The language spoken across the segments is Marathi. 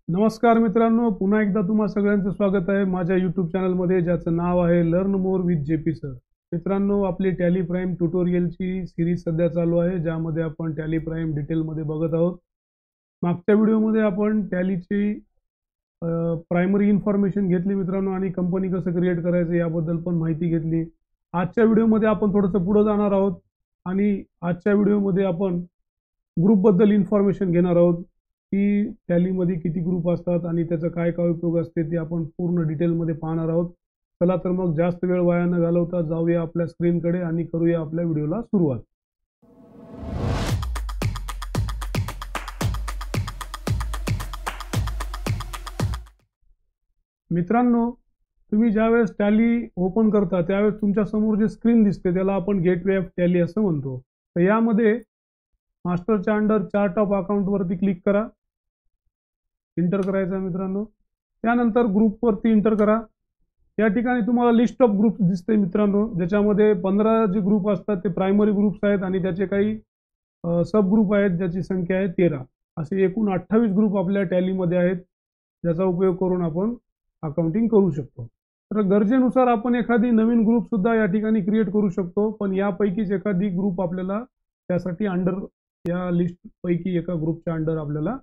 नमस्कार मित्रांनो, पुन्हा एकदा तुम्हा सगळ्यांचं स्वागत आहे माझ्या यूट्यूब चॅनलमध्ये, ज्याचं नाव आहे learn more with JP sir. मित्रांनो, आपली टॅली प्राईम ट्युटोरियलची सिरीज सध्या चालू आहे, ज्यामध्ये आपण टॅली प्राईम डिटेलमध्ये बघत आहोत. मागच्या व्हिडिओमध्ये आपण टॅलीची प्रायमरी इन्फॉर्मेशन घेतली मित्रांनो, आणि कंपनी कसं क्रिएट करायचं याबद्दल पण माहिती घेतली. आजच्या व्हिडिओमध्ये आपण थोडंसं पुढे जाणार आहोत आणि आजच्या व्हिडिओमध्ये आपण ग्रुपबद्दल इन्फॉर्मेशन घेणार आहोत की टॅलीमध्ये किती ग्रुप असतात आणि त्याचा काय काय उपयोग असते ते आपण पूर्ण डिटेलमध्ये पाहणार आहोत. चला तर मग जास्त वेळ वाया न घालवता जाऊया आपल्या स्क्रीनकडे आणि करूया आपल्या व्हिडिओला सुरुवात. मित्रांनो, तुम्ही ज्यावेळेस टॅली ओपन करता त्यावेळेस तुमच्या समोर जे स्क्रीन दिसते त्याला आपण गेटवे ऑफ टॅली असं म्हणतो. तर यामध्ये मास्टरच्या अंडर चार्ट ऑफ अकाउंटवरती क्लिक करा. इंटर करायचा मित्रांनो. त्यानंतर ग्रुपवरती इंटर करा. या ठिकाणी तुम्हाला लिस्ट ऑफ ग्रुप्स दिसते मित्रांनो, ज्याच्यामध्ये 15 जे ग्रुप असतात ते प्रायमरी ग्रुप्स आहेत आणि त्याचे काही सब ग्रुप आहेत ज्याची संख्या आहे 13. असे एकूण 28 ग्रुप आपल्या टॅलीमध्ये आहेत, ज्याचा उपयोग करून आपण अकाउंटिंग करू शकतो. तर गरजेनुसार आपण एखादी नवीन ग्रुप सुद्धा या ठिकाणी क्रिएट करू शकतो, पण यापैकीच एखादी ग्रुप आपल्याला त्यासाठी अंडर या लिस्ट पैकी एका ग्रुपच्या अंडर आपल्याला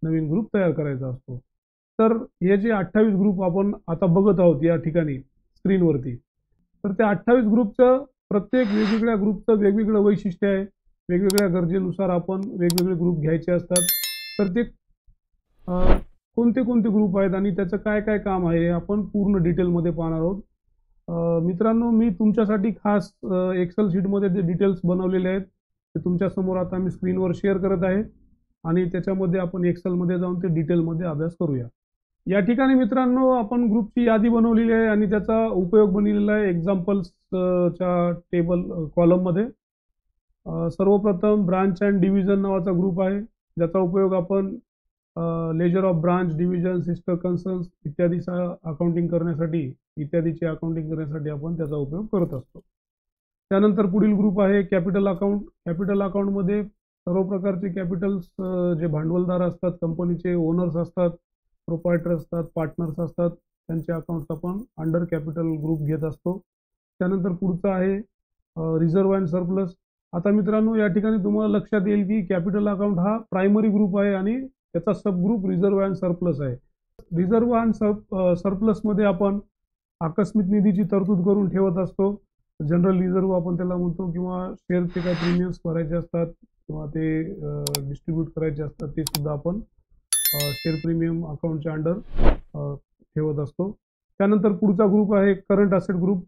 नवीन ग्रुप तयार करायचा असतो. तर हे जे 28 ग्रुप आपण आता बघत आहोत या ठिकाणी स्क्रीनवरती, तर त्या 28 ग्रुपचं प्रत्येक वेगवेगळ्या ग्रुपचं वेगवेगळं वैशिष्ट्य आहे. वेगवेगळ्या गरजेनुसार आपण वेगवेगळे ग्रुप घ्यायचे असतात. तर ते कोणते कोणते ग्रुप आहेत आणि त्याचं काय काय काम आहे हे आपण पूर्ण डिटेलमध्ये पाहणार आहोत. मित्रांनो, मी तुमच्यासाठी खास एक्सेल शीटमध्ये जे डिटेल्स बनवलेले आहेत ते तुमच्या समोर आता मी स्क्रीनवर शेअर करत आहे आणि त्याच्यामध्ये आपण एक्सेलमध्ये जाऊन ते डिटेलमध्ये अभ्यास करूया. या ठिकाणी मित्रांनो आपण ग्रुपची यादी बनवलेली आहे आणि त्याचा उपयोग बनलेला आहे एक्झाम्पल्सच्या टेबल कॉलममध्ये. सर्वप्रथम ब्रांच अँड डिव्हिजन नावाचा ग्रुप आहे, ज्याचा उपयोग आपण ledger of branch, division, sister concerns इत्यादीची अकाउंटिंग करण्यासाठी आपण त्याचा उपयोग करत असतो. त्यानंतर पुढील ग्रुप आहे कॅपिटल अकाउंट. कॅपिटल अकाउंटमध्ये सर्व प्रकारचे कॅपिटल्स जे भांडवलदार असतात, कंपनीचे ओनर्स असतात, प्रोप्रायटर असतात, पार्टनर्स असतात, त्यांचे अकाउंट्स आपण अंडर कॅपिटल ग्रुप घेत असतो. त्यानंतर पुढचा आहे रिझर्व्ह अँड सरप्लस. आता मित्रांनो, या ठिकाणी तुम्हाला लक्षात येईल की कॅपिटल अकाउंट हा प्रायमरी ग्रुप आहे आणि त्याचा सब ग्रुप रिझर्व्ह अँड सरप्लस आहे. रिझर्व्ह अँड सरप्लसमध्ये आपण आकस्मिक निधीची तरतूद करून ठेवत असतो. जनरल रिझर्व्ह आपण त्याला म्हणतो, किंवा शेअरचे काही प्रीमियम्स भरायचे असतात किंवा ते डिस्ट्रीब्यूट करायचे असतात, ते सुद्धा आपण शेअर प्रीमियम अकाउंटच्या अंडर ठेवत असतो. त्यानंतर पुढचा ग्रुप आहे current asset group.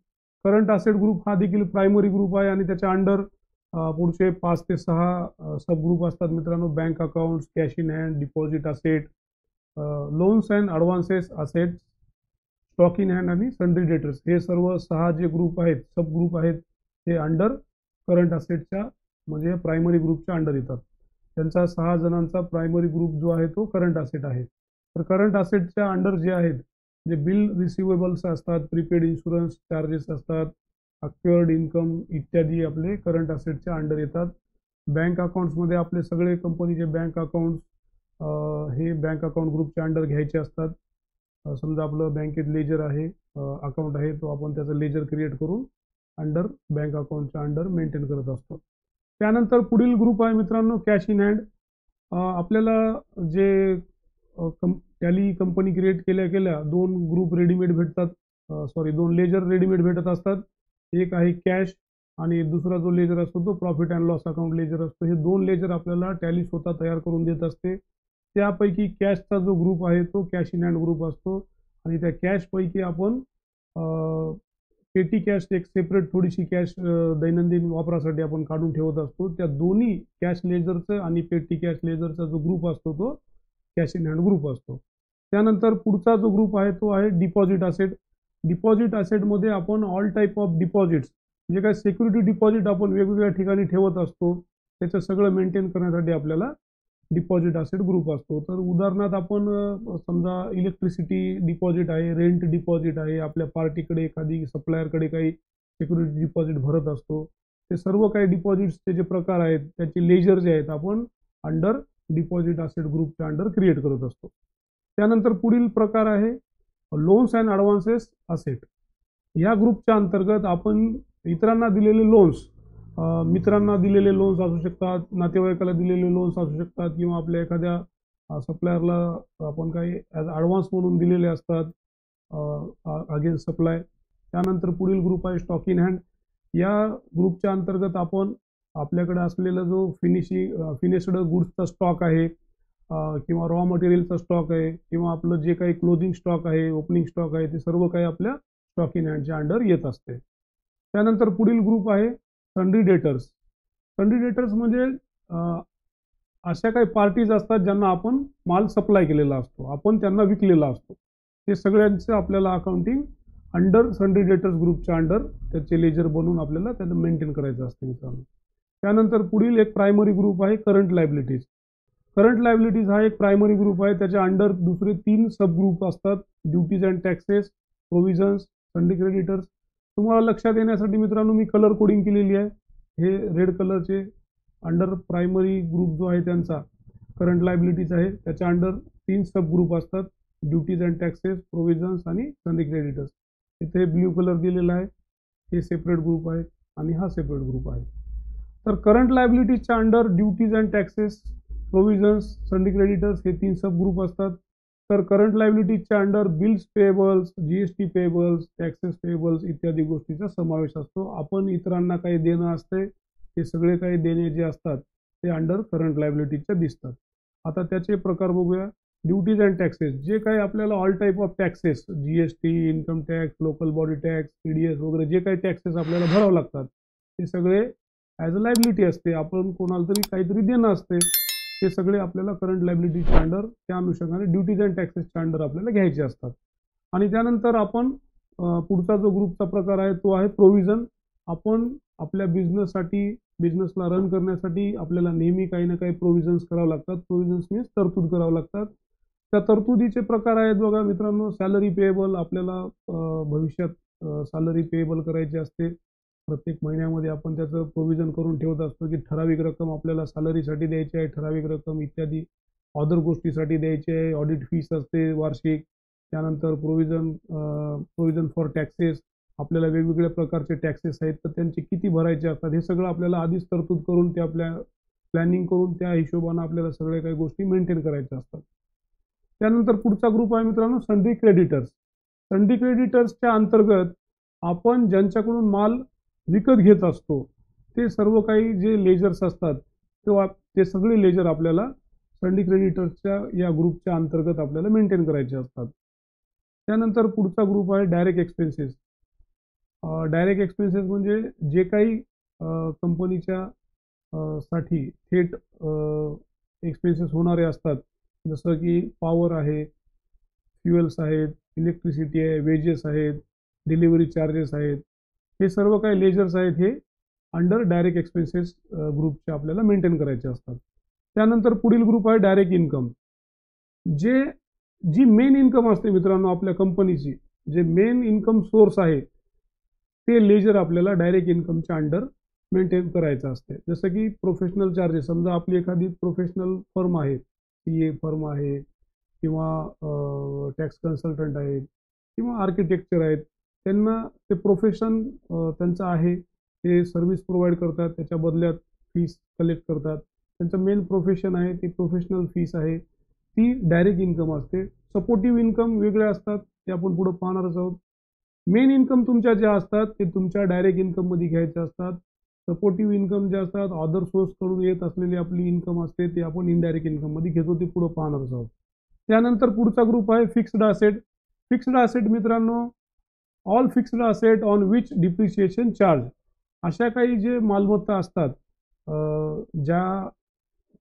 Current asset group हा देखील प्रायमरी ग्रुप आहे आणि त्याच्या अंडर पुढचे 5 ते 6 सब ग्रुप असतात मित्रांनो. Bank accounts, cash in hand, deposit asset, loans and advances asset, stock in hand आणि सन्ड्री डेटर्स, हे सर्व 6 जे ग्रुप आहेत, सब ग्रुप आहेत, हे अंडर करंट असेटच्या म्हणजे प्रायमरी ग्रुपच्या अंडर येतात. त्यांचा 6 जणांचा प्रायमरी ग्रुप जो आहे तो करंट असेट आहे. तर करंट असेटच्या अंडर जे आहेत, जे बिल रिसिवेबल्स असतात, प्रीपेड इन्शुरन्स चार्जेस असतात, अक्युअर्ड इन्कम इत्यादी आपले करंट असेटच्या अंडर येतात. बँक अकाउंट्समध्ये आपले सगळे कंपनीचे बँक अकाउंट्स हे बँक अकाउंट ग्रुपच्या अंडर घ्यायचे असतात. समजा आपलं बँकेत लेजर आहे, अकाउंट आहे, तो आपण त्याचं लेजर क्रिएट करून अंडर बँक अकाउंटच्या अंडर मेंटेन करत असतो. त्यानंतर पुढील ग्रुप आहे मित्रांनो कॅश इन हँड. आपल्याला जे टॅली कंपनी क्रिएट केल्या 2 ग्रुप रेडीमेड भेटतात, 2 लेजर रेडीमेड भेटत असतात. एक आहे कॅश आणि दुसरा जो लेजर असतो तो profit and loss account ledger असतो. हे 2 लेजर आपल्याला टॅली स्वतः तयार करून देत असते. त्यापैकी कॅशचा जो ग्रुप आहे तो कॅश इन हँड ग्रुप असतो आणि त्या कॅशपैकी आपण पेटी कॅश, एक सेपरेट थोडीशी कॅश दैनंदिन वापरासाठी आपण काढून ठेवत असतो. त्या दोन्ही कॅश लेजरचं आणि पेटी कॅश लेजरचा जो ग्रुप असतो तो कॅश इन हँड ग्रुप असतो. त्यानंतर पुढचा जो ग्रुप आहे तो आहे डिपॉझिट असेट. डिपॉझिट असेटमध्ये आपण ऑल टाईप ऑफ डिपॉझिट्स, जे काही सिक्युरिटी डिपॉझिट आपण वेगवेगळ्या ठिकाणी ठेवत असतो, त्याचं सगळं मेंटेन करण्यासाठी आपल्याला डिपॉझिट असेट ग्रुप असतो. तर उदाहरणार्थ आपण समजा इलेक्ट्रिसिटी डिपॉझिट आहे, रेंट डिपॉझिट आहे, आपल्या पार्टीकडे एखादी सप्लायरकडे काही सिक्युरिटी डिपॉझिट भरत असतो, ते सर्व काही डिपॉझिट्सचे जे प्रकार आहेत त्याचे लेजर जे आहेत आपण अंडर डिपॉझिट असेट ग्रुपच्या अंडर क्रिएट करत असतो. त्यानंतर पुढील प्रकार आहे लोन्स अँड ॲडव्हान्सेस असेट. या ग्रुपच्या अंतर्गत आपण इतरांना दिलेले लोन्स, मित्रांना दिलेले लोन्स असू शकतात, नातेवाईकाला दिलेले लोन्स असू शकतात, किंवा आपल्या एखाद्या सप्लायरला आपण काही ॲज ॲडव्हान्स म्हणून दिलेले असतात अगेन्स्ट सप्लाय. त्यानंतर पुढील ग्रुप आहे स्टॉक इन हँड. या ग्रुपच्या अंतर्गत आपण आपल्याकडे असलेला जो फिनिश्ड गुड्सचा स्टॉक आहे, किंवा रॉ मटेरियलचा स्टॉक आहे, किंवा आपलं जे काही क्लोजिंग स्टॉक आहे, ओपनिंग स्टॉक आहे, ते सर्व काही आपल्या स्टॉक इन हँडच्या अंडर येत असते. त्यानंतर पुढील ग्रुप आहे सन्ड्री डेटर्स. सन्ड्री डेटर्स म्हणजे अशा काही पार्टीज असतात ज्यांना आपण माल सप्लाय केलेला असतो, आपण त्यांना विकलेला असतो. ते सगळ्यांचं आपल्याला अकाउंटिंग अंडर सन्ड्री डेटर्स ग्रुपच्या अंडर त्याचे लेजर बनवून आपल्याला त्यांना मेंटेन करायचं असते मित्रांनो. त्यानंतर पुढील एक प्रायमरी ग्रुप आहे करंट लायबिलिटीज. करंट लायबिलिटीज हा एक प्रायमरी ग्रुप आहे. त्याच्या अंडर दुसरे 3 सब ग्रुप असतात, duties and taxes, provisions, sundry creditors. तुम्हाला लक्षात येण्यासाठी मित्रांनो मी कलर कोडिंग केलेली आहे. हे रेड कलरचे अंडर प्रायमरी ग्रुप जो आहे त्यांचा करंट लायबिलिटीज आहे. त्याच्या अंडर 3 सब ग्रुप असतात, ड्युटीज अँड टॅक्सेस, प्रोव्हिजन्स आणि सन्ड्री क्रेडिटर्स. इथे ब्ल्यू कलर दिलेला आहे, हे सेपरेट ग्रुप आहे आणि हा सेपरेट ग्रुप आहे. तर करंट लायबिलिटीजच्या under duties and taxes, provisions, sundry creditors हे 3 सब ग्रुप असतात. तर करंट लायबिलिटीजच्या under bills payables, GST payables, taxes payables इत्यादी गोष्टीचा समावेश असतो. आपण इतरांना काही देणं असते, हे सगळे काही देणे जे असतात ते अंडर करंट लायबिलिटीजच्या दिसतात. आता त्याचे प्रकार बघूया. ड्युटीज अँड टॅक्सेस, जे काही आपल्याला all type of taxes, GST, income tax, local body tax, TDS वगैरे जे काही टॅक्सेस आपल्याला भरावं लागतात ते सगळे ॲज अ लायबिलिटी असते. आपण कोणाला तरी काहीतरी देणं असते, ते सगळे आपल्याला करंट लायबिलिटीच्या अंडर त्या अनुषंगाने ड्युटीज अँड टॅक्सेसच्या अंडर आपल्याला घ्यायचे असतात. आणि त्यानंतर आपण पुढचा जो ग्रुपचा प्रकार आहे तो आहे प्रोव्हिजन. आपण आपल्या बिझनेसला रन करण्यासाठी आपल्याला नेहमी काही ना काही प्रोव्हिजन्स करावं लागतात. प्रोव्हिजन्स मीन्स तरतूद करावं लागतात. त्या तरतुदीचे प्रकार आहेत बघा मित्रांनो. सॅलरी पेएबल, आपल्याला भविष्यात सॅलरी पेएबल करायची असते. प्रत्येक महिन्यामध्ये आपण त्याचं प्रोव्हिजन करून ठेवत असतो की ठराविक रक्कम आपल्याला सॅलरीसाठी द्यायची आहे, ठराविक रक्कम इत्यादी अदर गोष्टीसाठी द्यायची आहे. ऑडिट फीस असते वार्षिक. त्यानंतर प्रोव्हिजन फॉर टॅक्सेस, आपल्याला वेगवेगळ्या प्रकारचे टॅक्सेस आहेत तर त्यांचे किती भरायचे असतात हे सगळं आपल्याला आधीच तरतूद करून ते आपल्या प्लॅनिंग करून त्या हिशोबानं आपल्याला सगळ्या काही गोष्टी मेंटेन करायच्या असतात. त्यानंतर पुढचा ग्रुप आहे मित्रांनो सन्ड्री क्रेडिटर्स. सन्ड्री क्रेडिटर्सच्या अंतर्गत आपण ज्यांच्याकडून माल विकत घेत असतो ते सर्व काही जे लेजर्स असतात किंवा ते सगळे लेजर आपल्याला सन्ड्री क्रेडिटर्सच्या या ग्रुपच्या अंतर्गत आपल्याला मेंटेन करायचे असतात. त्यानंतर पुढचा ग्रुप आहे डायरेक्ट एक्सपेन्सेस. डायरेक्ट एक्सपेन्सेस म्हणजे जे काही कंपनीच्या साठी थेट एक्सपेन्सेस होणारे असतात, जसं की पॉवर आहे, फ्युएल्स आहेत, इलेक्ट्रिसिटी आहे, वेजेस आहेत, डिलिव्हरी चार्जेस आहेत, हे सर्व काही लेजर्स आहेत हे अंडर डायरेक्ट एक्सपेन्सेस ग्रुपचे आपल्याला मेंटेन करायचे असतात. त्यानंतर पुढील ग्रुप आहे डायरेक्ट इन्कम. जी मेन इन्कम असते मित्रांनो आपल्या कंपनीची, जे मेन इन्कम सोर्स आहे ते लेजर आपल्याला डायरेक्ट इन्कमच्या अंडर मेंटेन करायचं असते. जसं की प्रोफेशनल चार्जेस, समजा आपली एखादी प्रोफेशनल फर्म आहे, CA फर्म आहे किंवा टॅक्स कन्सल्टंट आहेत किंवा आर्किटेक्चर आहेत, त्यांना ते प्रोफेशन त्यांचं आहे, ते सर्व्हिस प्रोव्हाइड करतात, त्याच्या बदल्यात फीस कलेक्ट करतात. त्यांचं मेन प्रोफेशन आहे, ती प्रोफेशनल फीस आहे, ती डायरेक्ट इन्कम असते. सपोर्टिव्ह इन्कम वेगळ्या असतात, ते आपण पुढे पाहणारच आहोत. मेन इन्कम तुमच्या ज्या असतात ते तुमच्या डायरेक्ट इन्कममध्ये घ्यायच्या असतात. सपोर्टिव्ह इन्कम जे असतात अदर सोर्सकडून येत असलेली आपली इन्कम असते ते आपण इनडायरेक्ट इन्कममध्ये घेतो, ते पुढे पाहणारच आहोत. त्यानंतर पुढचा ग्रुप आहे फिक्स्ड असेट. फिक्स्ड असेट मित्रांनो all fixed asset on which depreciation charge. अशा काही जे मालमत्ता असतात ज्या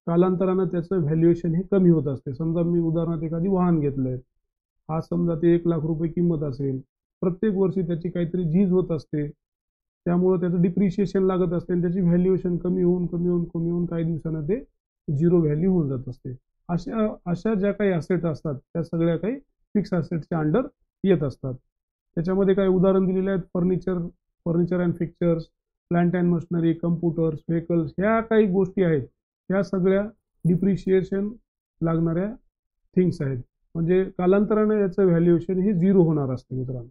कालांतरानं त्याचं व्हॅल्युएशन हे कमी होत असते. समजा मी उदाहरणार्थ एखादी वाहन घेतलंय, आज समजा ते 1 लाख रुपये किंमत असेल, प्रत्येक वर्षी त्याची काहीतरी झीज होत असते, त्यामुळे त्याचं डिप्रिशिएशन लागत असते आणि त्याची व्हॅल्युएशन कमी होऊन काही दिवसानं ते झिरो व्हॅल्यू होऊन जात असते. अशा ज्या काही असेट असतात त्या सगळ्या काही फिक्स असेटच्या अंडर येत असतात. त्याच्यामध्ये काही उदाहरण दिलेले आहेत. Furniture and fixtures, plant and machinery, computers, vehicles, ह्या काही गोष्टी आहेत, ह्या सगळ्या डिप्रिशिएशन लागणाऱ्या थिंग्स आहेत. म्हणजे कालांतराने याचं व्हॅल्युएशन हे 0 होणार असते मित्रांनो.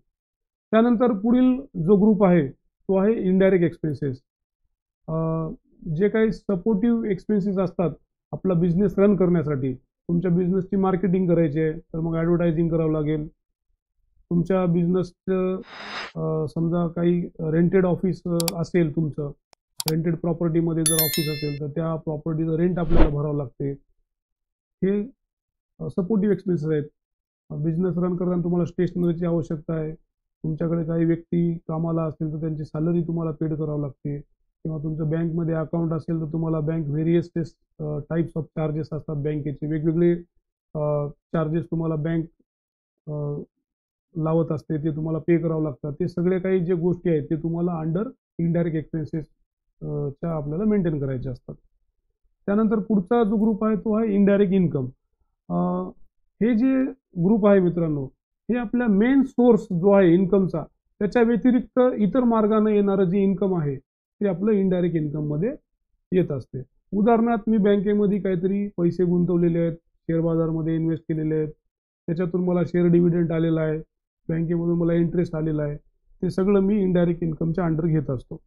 त्यानंतर पुढील जो ग्रुप आहे तो आहे इनडायरेक्ट एक्सपेन्सेस. जे काही सपोर्टिव्ह एक्सपेन्सेस असतात आपला बिझनेस रन करण्यासाठी. तुमच्या बिझनेसची मार्केटिंग करायची आहे तर मग ॲडव्हर्टायझिंग करावं लागेल. तुमच्या बिझनेसचं समजा काही रेंटेड ऑफिस असेल, तुमचं रेंटेड प्रॉपर्टीमध्ये जर ऑफिस असेल तर त्या प्रॉपर्टीचं रेंट आपल्याला भरावं लागते. हे सपोर्टिव्ह एक्सपेन्सेस आहेत. बिझनेस रन करताना तुम्हाला स्टेशनरीची आवश्यकता आहे. तुमच्याकडे काही व्यक्ती कामाला असतील तर त्यांची सॅलरी तुम्हाला पेड करावं लागते. किंवा तुमचं बँकमध्ये अकाउंट असेल तर तुम्हाला bank various types of charges असतात. बँकेचे वेगवेगळे चार्जेस तुम्हाला बँक लावत असते, ते तुम्हाला पे करावं लागतात. ते सगळे काही जे गोष्टी आहेत ते तुम्हाला अंडर इनडायरेक्ट एक्सपेन्सेस च्या आपल्याला मेंटेन करायचे असतात. त्यानंतर पुढचा जो ग्रुप आहे तो आहे इनडायरेक्ट इन्कम. हे जे ग्रुप आहे मित्रांनो, हे आपल्या मेन सोर्स जो आहे इन्कमचा त्याच्या व्यतिरिक्त इतर मार्गाने येणारं जे इन्कम आहे ते आपलं इनडायरेक्ट इन्कम मध्ये येत असते. उदाहरणार्थ मी बँकेमध्ये काहीतरी पैसे गुंतवलेले आहेत, शेअर बाजारमध्ये इन्व्हेस्ट केलेले आहेत, त्याच्यातून मला शेअर डिव्हिडंड आलेला आहे, बँकेमधून मला इंटरेस्ट आलेला आहे, ते सगळं मी इनडायरेक्ट इन्कमच्या अंडर घेत असतो.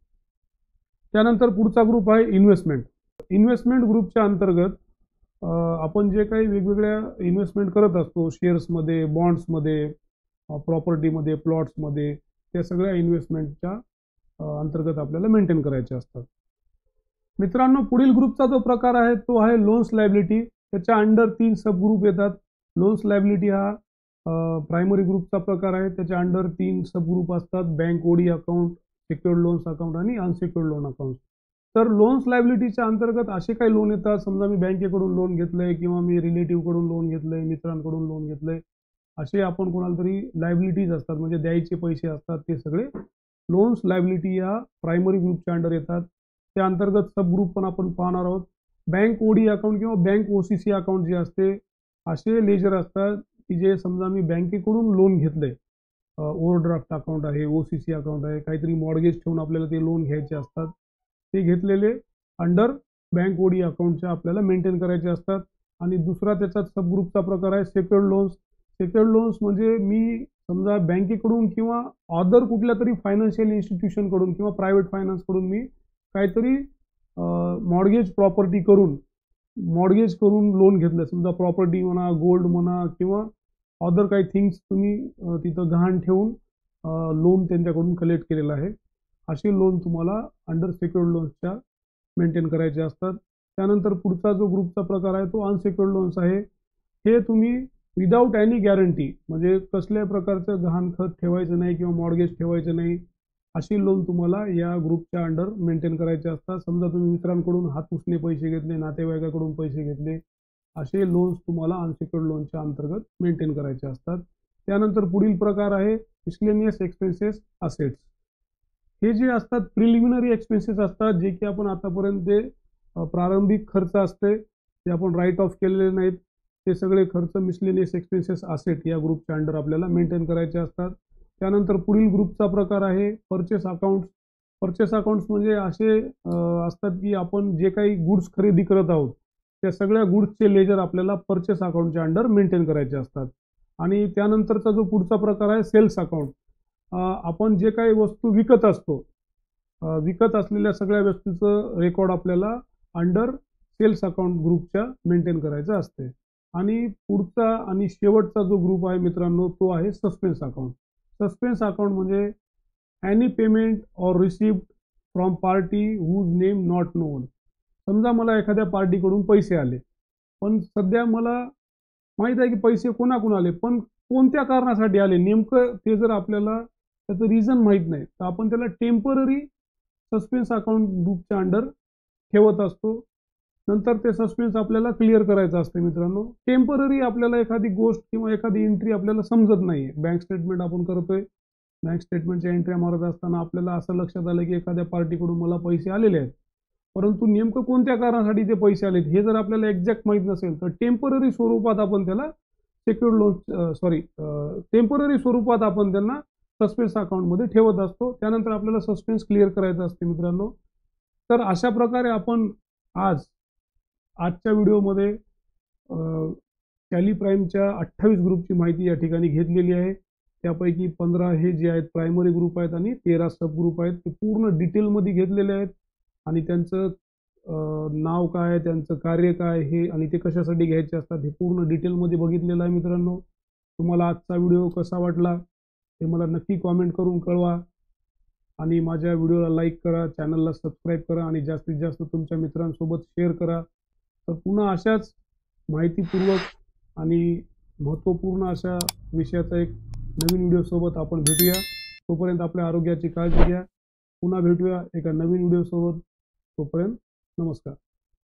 त्यानंतर पुढचा ग्रुप आहे इन्व्हेस्टमेंट. इन्व्हेस्टमेंट ग्रुपच्या अंतर्गत आपण जे काही वेगवेगळ्या इन्व्हेस्टमेंट करत असतो, शेअर्समध्ये, बॉन्ड्समध्ये, प्रॉपर्टीमध्ये, प्लॉट्समध्ये, त्या सगळ्या इन्व्हेस्टमेंटच्या अंतर्गत आपल्याला मेंटेन करायचे असतात. मित्रांनो, पुढील ग्रुपचा जो प्रकार आहे तो आहे लोन्स लायबिलिटी. त्याच्या अंडर 3 सब ग्रुप येतात. लोन्स लायबिलिटी हा प्रायमरी ग्रुपचा प्रकार आहे. त्याच्या अंडर 3 सब ग्रुप असतात: bank OD account, secured loans account आणि अनसिक्युअर्ड लोन अकाउंट. तर लोन्स लायबिलिटीच्या अंतर्गत असे काही लोन येतात, समजा मी बँकेकडून लोन घेतलंय किंवा मी रिलेटिव्हकडून लोन घेतलंय, मित्रांकडून लोन घेतलंय, असे आपण कोणाला तरी लायबिलिटीज असतात, म्हणजे द्यायचे पैसे असतात, ते सगळे लोन्स लायबिलिटी या प्रायमरी ग्रुपच्या अंडर येतात. त्या अंतर्गत सब ग्रुप पण आपण पाहणार आहोत. बँक ओडी अकाउंट किंवा बँक ओसीसी अकाउंट जे असते, असे लेजर असतात की जे समजा मी बँकेकडून लोन घेतलंय, ओव्हरड्राफ्ट अकाउंट आहे, ओसीसी अकाउंट आहे, काहीतरी मॉर्गेज ठेवून आपल्याला ते लोन घ्यायचे असतात, ते घेतलेले अंडर बँक ओडी अकाउंटच्या आपल्याला मेंटेन करायचे असतात. आणि दुसरा त्याचा सब ग्रुपचा प्रकार आहे सेक्युअर्ड लोन्स. सेक्युअर्ड लोन्स म्हणजे मी समजा बँकेकडून किंवा अदर कुठल्या तरी फायनान्शियल इन्स्टिट्यूशनकडून किंवा प्रायव्हेट फायनान्सकडून मी काहीतरी मॉर्गेज करून लोन घेतलं, समजा प्रॉपर्टी म्हणा, गोल्ड म्हणा किंवा अदर काही थिंग्स तुम्ही तिथं गहाण ठेवून लोन त्यांच्याकडून कलेक्ट केलेलं आहे, असे लोन तुम्हाला अंडर सेक्युअर्ड लोन्सच्या मेंटेन करायचे असतात. त्यानंतर पुढचा जो ग्रुपचा प्रकार आहे तो अनसेक्युअर्ड लोन्स आहे. हे तुम्ही विदाऊट एनी गॅरंटी, म्हणजे कसल्याही प्रकारचं गहाणखत ठेवायचं नाही किंवा मॉर्गेज ठेवायचं नाही, अशी लोन तुम्हाला या ग्रुपच्या अंडर मेंटेन करायचे असतात. समजा तुम्ही मित्रांकडून हात उसने पैसे घेतले, नातेवाईकाकडून पैसे घेतले, असे लोन्स तुम्हाला अनसेक्युअर्ड लोनच्या अंतर्गत मेंटेन करायचे असतात. त्यानंतर पुढील प्रकार आहे मिसलेनियस एक्सपेन्सेस असेट्स. हे जे असतात प्रिलिमिनरी एक्सपेन्सेस असतात, जे की आपण आतापर्यंत प्रारंभिक खर्च असते ते आपण राईट ऑफ केलेले नाहीत, ते सगळे खर्च मिसलेनियस एक्सपेन्सेस असेट या ग्रुपच्या अंडर आपल्याला मेंटेन करायचे असतात. त्यानंतर पुढील ग्रुपचा प्रकार आहे परचेस अकाउंट्स. परचेस अकाउंट्स म्हणजे असे असतात की आपण जे काही गुड्स खरेदी करत आहोत त्या सगळ्या गुड्सचे लेजर आपल्याला परचेस अकाउंटच्या अंडर मेंटेन करायचे असतात. आणि त्यानंतरचा जो पुढचा प्रकार आहे सेल्स अकाउंट. आपण जे काही वस्तू विकत असतो, विकत असलेल्या सगळ्या वस्तूचं रेकॉर्ड आपल्याला अंडर सेल्स अकाउंट ग्रुपच्या मेंटेन करायचं असते. आणि पुढचा आणि शेवटचा जो ग्रुप आहे मित्रांनो तो आहे सस्पेन्स अकाउंट. सस्पेन्स अकाउंट म्हणजे any payment or received from party whose name not known. समजा मला एखाद्या पार्टीकडून पैसे आले, पण सध्या मला माहीत आहे की पैसे कोणाकडून आले, पण कोणत्या कारणासाठी आले नेमकं ते जर आपल्याला त्याचं रिझन माहीत नाही, तर आपण त्याला टेम्पररी सस्पेन्स अकाउंट ग्रुपच्या अंडर ठेवत असतो. नंतर ते सस्पेन्स आपल्याला क्लिअर करायचं असतं मित्रांनो. टेम्पररी आपल्याला एखादी गोष्ट किंवा एखादी एंट्री आपल्याला समजत नाही. बँक स्टेटमेंट आपण करतोय, बँक स्टेटमेंटच्या एंट्र्या मारत असताना आपल्याला असं लक्षात आलं की एखाद्या पार्टीकडून मला पैसे आलेले आहेत, परंतु नेमकं कोणत्या कारणासाठी ते पैसे आलेत हे जर आपल्याला एक्झॅक्ट माहीत नसेल तर टेम्पररी स्वरूपात आपण त्याला टेम्पररी स्वरूपात आपण त्यांना सस्पेन्स अकाउंटमध्ये ठेवत असतो. त्यानंतर आपल्याला सस्पेन्स क्लिअर करायचं असते मित्रांनो. तर अशा प्रकारे आपण आजच्या व्हिडिओमध्ये टॅली प्राईमच्या 28 ग्रुपची माहिती या ठिकाणी घेतलेली आहे. त्यापैकी 15 हे जे आहेत प्रायमरी ग्रुप आहेत आणि 13 सब ग्रुप आहेत. ते पूर्ण डिटेलमध्ये घेतलेले आहेत आणि त्यांचं नाव काय, त्यांचं कार्य काय हे आणि ते कशासाठी घ्यायचे असतात हे पूर्ण डिटेलमध्ये बघितलेलं आहे मित्रांनो. तुम्हाला आजचा व्हिडिओ कसा वाटला हे मला नक्की कॉमेंट करून कळवा आणि माझ्या व्हिडिओला लाईक करा, चॅनलला सबस्क्राईब करा आणि जास्तीत जास्त तुमच्या मित्रांसोबत शेअर करा. तर पुन्हा अशाच माहितीपूर्वक आणि महत्त्वपूर्ण अशा विषयाचा एक नवीन व्हिडिओसोबत आपण भेटूया. तोपर्यंत आपल्या आरोग्याची काळजी घ्या. पुन्हा भेटूया एका नवीन व्हिडिओसोबत. तोपर्यंत नमस्कार.